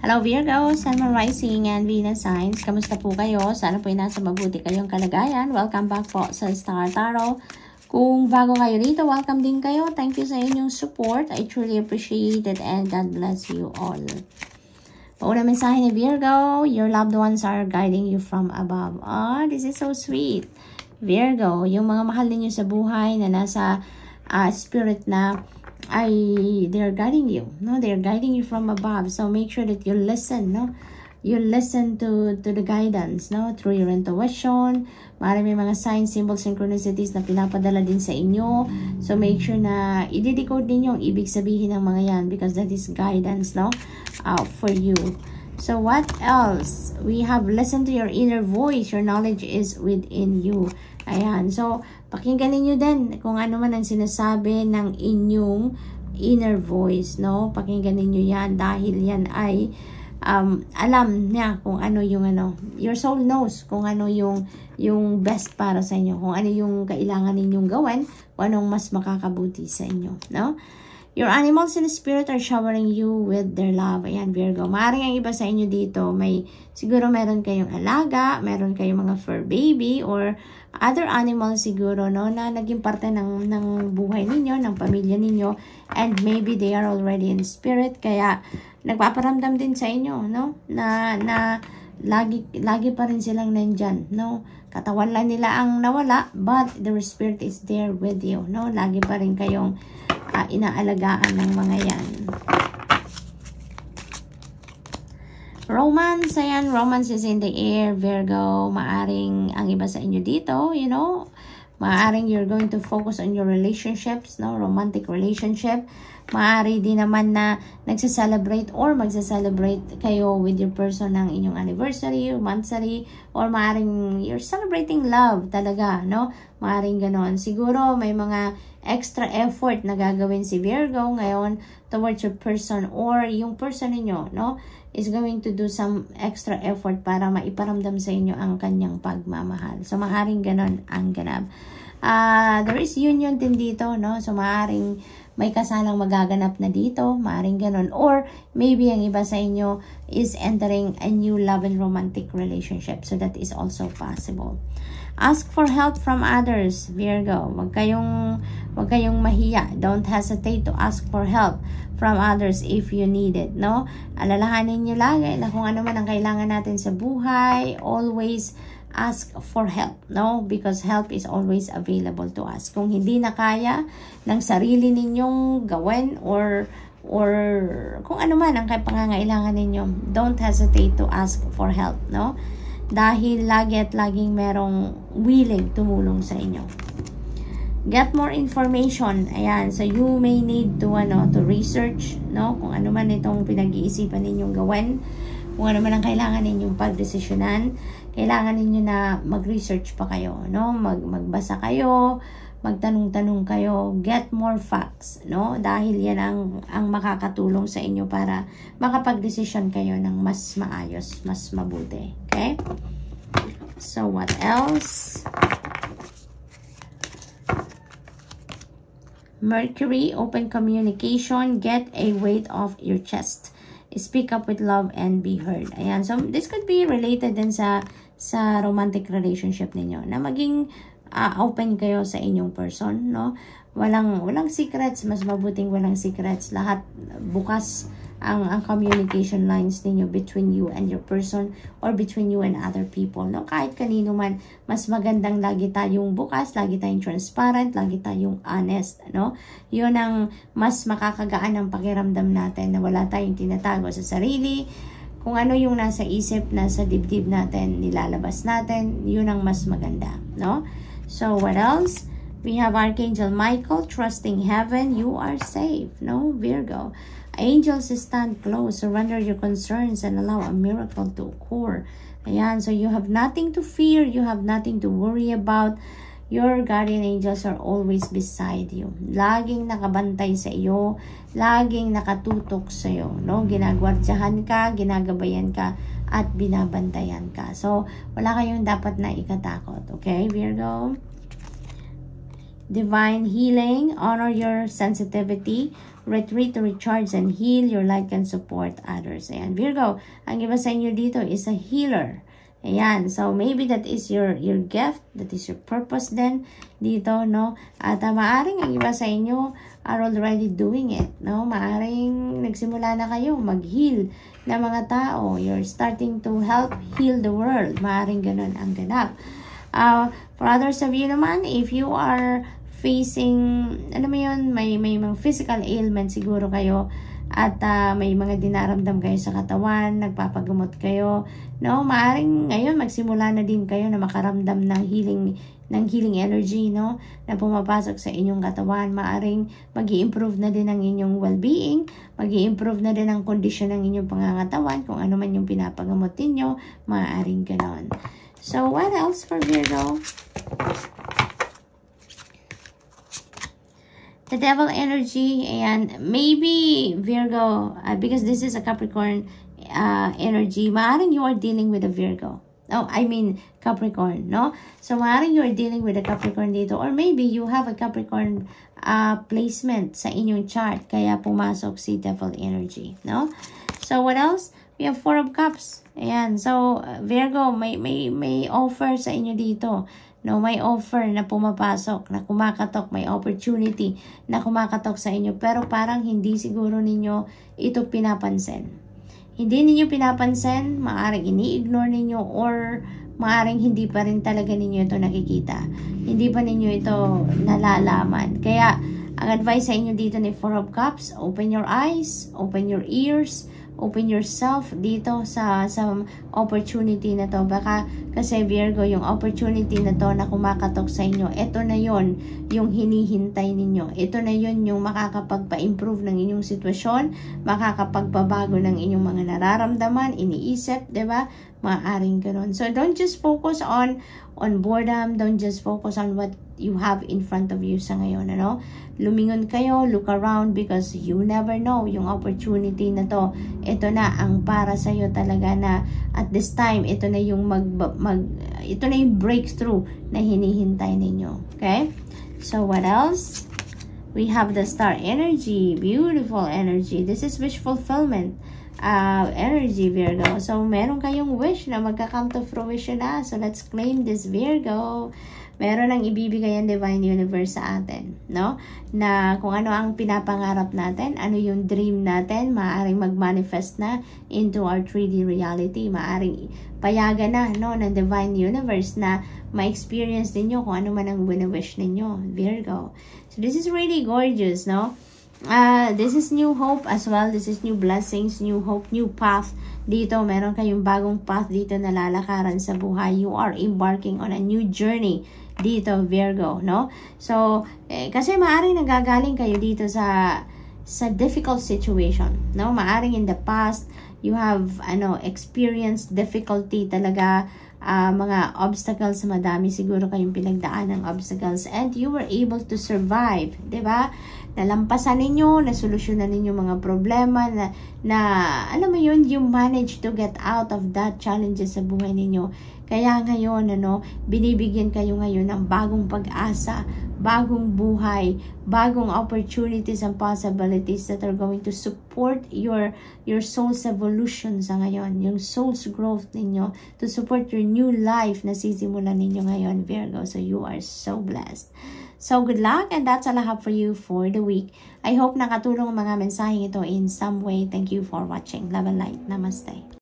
Hello Virgo, Sun, Moon, Rising, and Venus signs. Kamusta po kayo? Sana po ay nasa mabuti kayong kalagayan. Welcome back po sa Star Tarot. Kung bago kayo dito, welcome din kayo. Thank you sa inyong support. I truly appreciate it and God bless you all. Pauna mensahe ni Virgo, your loved ones are guiding you from above. This is so sweet. Virgo, yung mga mahal ninyo sa buhay na nasa spirit na they're guiding you, no? They're guiding you from above. So make sure that you listen, no? You listen to the guidance, no? Through your intuition. Marami mga signs, symbols, synchronicities na pinapadala din sa inyo. So make sure na i-decode ninyo ang ibig sabihin ng mga yan because that is guidance, no? For you. So what else? We have listened to your inner voice. Your knowledge is within you. Ayan. So, pakinggan ninyo din kung ano man ang sinasabi ng inyong inner voice, no? Pakinggan ninyo yan dahil yan ay alam niya kung ano yung your soul knows kung ano yung best para sa inyo, kung ano yung kailangan ninyong gawin, kung anong mas makakabuti sa inyo, no? Your animals in the spirit are showering you with their love. Ayan, Virgo. Maaaring ang iba sa inyo dito, siguro meron kayong alaga, meron kayong mga fur baby, or other animals siguro, no, na naging parte ng buhay ninyo, ng pamilya ninyo, and maybe they are already in spirit, kaya nagpaparamdam din sa inyo, no, na lagi pa rin silang nandyan, no, katawan lang nila ang nawala, but their spirit is there with you, no, lagi pa rin kayong inaalagaan ng mga yan. Romance, ayan, romance is in the air, Virgo. Maaring ang iba sa inyo dito, you know, maaring you're going to focus on your relationships, no, romantic relationship. Maari din naman na nagsaselebrate or magsaselebrate kayo with your person ng inyong anniversary, monthsary, or maaring you're celebrating love talaga, no? Maaring ganon. Siguro may mga extra effort na gagawin si Virgo ngayon towards your person, or yung person ninyo, no, is going to do some extra effort para maiparamdam sa inyo ang kanyang pagmamahal. So, maaaring ganon ang ganap. There is union din dito, no? So, maaaring may kasalang magaganap na dito, maaaring ganon. Or, maybe ang iba sa inyo is entering a new love and romantic relationship. So, that is also possible. Ask for help from others, Virgo. Huwag kayong mahiya. Don't hesitate to ask for help from others if you need it, no? Alalahanin nyo lagi na kung ano man ang kailangan natin sa buhay, always ask for help, no? Because help is always available to us. Kung hindi na kaya ng sarili ninyong gawin or kung ano man ang pangangailangan ninyo, don't hesitate to ask for help, no? Dahil lagi at laging merong willing tumulong sa inyo. Get more information. Ayan, so you may need to research, no? Kung ano man itong pinag-iisipan ninyong gawin, kung ano man ang kailangan ninyong pagdesisyonan, kailangan ninyo na mag-research pa kayo, no? Magbasa kayo, magtanong-tanong kayo, get more facts, no? Dahil yan ang makakatulong sa inyo para makapag-desisyon kayo ng mas maayos, mas mabuti. Okay? So, what else? Mercury, open communication, get a weight off your chest. Speak up with love and be heard. Ayan, so this could be related din sa romantic relationship ninyo, na maging open kayo sa inyong person, no? Walang secrets, mas mabuting walang secrets. Lahat bukas ang communication lines ninyo between you and your person or between you and other people, no? Kahit kanino man, mas magandang lagi tayong bukas, lagi tayong transparent, lagi tayong honest, no? Yun ang mas makakagaan ng pakiramdam natin na wala tayong tinatago sa sarili. Kung ano yung nasa isip, nasa dibdib natin, nilalabas natin, yun ang mas maganda, no? So, what else? We have Archangel Michael, trusting heaven, you are safe, no, Virgo. Angels stand close, surrender your concerns, and allow a miracle to occur. Ayan, so you have nothing to fear, you have nothing to worry about. Your guardian angels are always beside you. Laging nakabantay sa iyo, laging nakatutok sa iyo, no? Ginagwardyahan ka, ginagabayan ka, at binabantayan ka. So, wala kayong dapat na ikatakot, okay, Virgo? divine healing. Honor your sensitivity. Retreat to recharge and heal. Your light can support others. Ayan, Virgo, ang iba sa inyo dito is a healer. Ayan, so maybe that is your gift, that is your purpose then dito, no? At maaring ang iba sa inyo are already doing it, no? Maaring nagsimula na kayo mag-heal ng mga tao. You're starting to help heal the world. Maaring ganun ang ganap. For others of you naman, if you are facing, ano mo yun, may mga physical ailment siguro kayo, at may mga dinaramdam kayo sa katawan, nagpapagamot kayo, no? Maaring ngayon magsimula na din kayo na makaramdam ng healing energy, no? Na pumapasok sa inyong katawan. Maaring mag-i-improve na din ang inyong well-being, mag-i-improve na din ang kondisyon ng inyong pangangatawan, kung ano man yung pinapagamot ninyo, maaring ganon. So, what else for Virgo? The devil energy, and maybe Virgo, because this is a Capricorn energy, maaring you are dealing with a Virgo. Oh, I mean Capricorn, no? So maaring you are dealing with a Capricorn dito, or maybe you have a Capricorn placement sa inyong chart, kaya pumasok si devil energy, no? So what else? We have 4 of Cups. Ayan, so Virgo, may offer sa inyo dito. No, may offer na pumapasok, na kumakatok, may opportunity na kumakatok sa inyo, pero parang hindi siguro ninyo ito pinapansin. Hindi ninyo pinapansin, maaring ini-ignore ninyo, or maaring hindi pa rin talaga ninyo ito nakikita. Hindi pa ninyo ito nalalaman. Kaya, ang advice sa inyo dito ni 4 of Cups, open your eyes, open your ears, open yourself dito sa opportunity na to. Baka kasi Virgo, yung opportunity na to na kumakatok sa inyo, ito na yon yung hinihintay ninyo. Ito na yon yung makakapagpa-improve ng inyong sitwasyon, makakapagbabago ng inyong mga nararamdaman, iniisip, diba? Maaring ganoon. So don't just focus on boredom, don't just focus on what you have in front of you sa ngayon, ano? Lumingon kayo, look around, because you never know yung opportunity na to. Ito na ang para sa iyo talaga, na at this time ito na yung ito na yung breakthrough na hinihintay ninyo. Okay? So what else? We have the star energy, beautiful energy. This is wish fulfillment energy, Virgo. So meron kayong wish na magka-come to fruition na. So let's claim this, Virgo. Meron ang ibibigay ang Divine Universe sa atin, no? Na kung ano ang pinapangarap natin, ano yung dream natin, maaaring mag-manifest na into our 3D reality. Maaaring payagan na, no, ng Divine Universe na ma-experience ninyo kung ano man ang wini-wish ninyo, Virgo. So this is really gorgeous, no? This is new hope as well. This is new blessings, new hope, new path. Dito, meron kayong bagong path dito na lalakaran sa buhay. You are embarking on a new journey dito, Virgo, no? So, kasi maaring nagagaling kayo dito sa difficult situation, no? Maaring in the past, you have, experienced difficulty talaga, mga obstacles, madami siguro kayong pinagdaan ng obstacles, and you were able to survive, diba? Nalampasan ninyo, nasolusyonan ninyo mga problema na alam mo yun, you managed to get out of that challenges sa buhay ninyo. Kaya ngayon, binibigyan kayo ngayon ng bagong pag-asa, bagong buhay, bagong opportunities and possibilities that are going to support your soul's evolution sa ngayon, yung soul's growth ninyo, to support your new life na sisimulan ninyo ngayon, Virgo. So you are so blessed. So good luck, and that's all I have for you for the week. I hope nakatulong ang mga mensaheng ito in some way. Thank you for watching. Love and light. Namaste.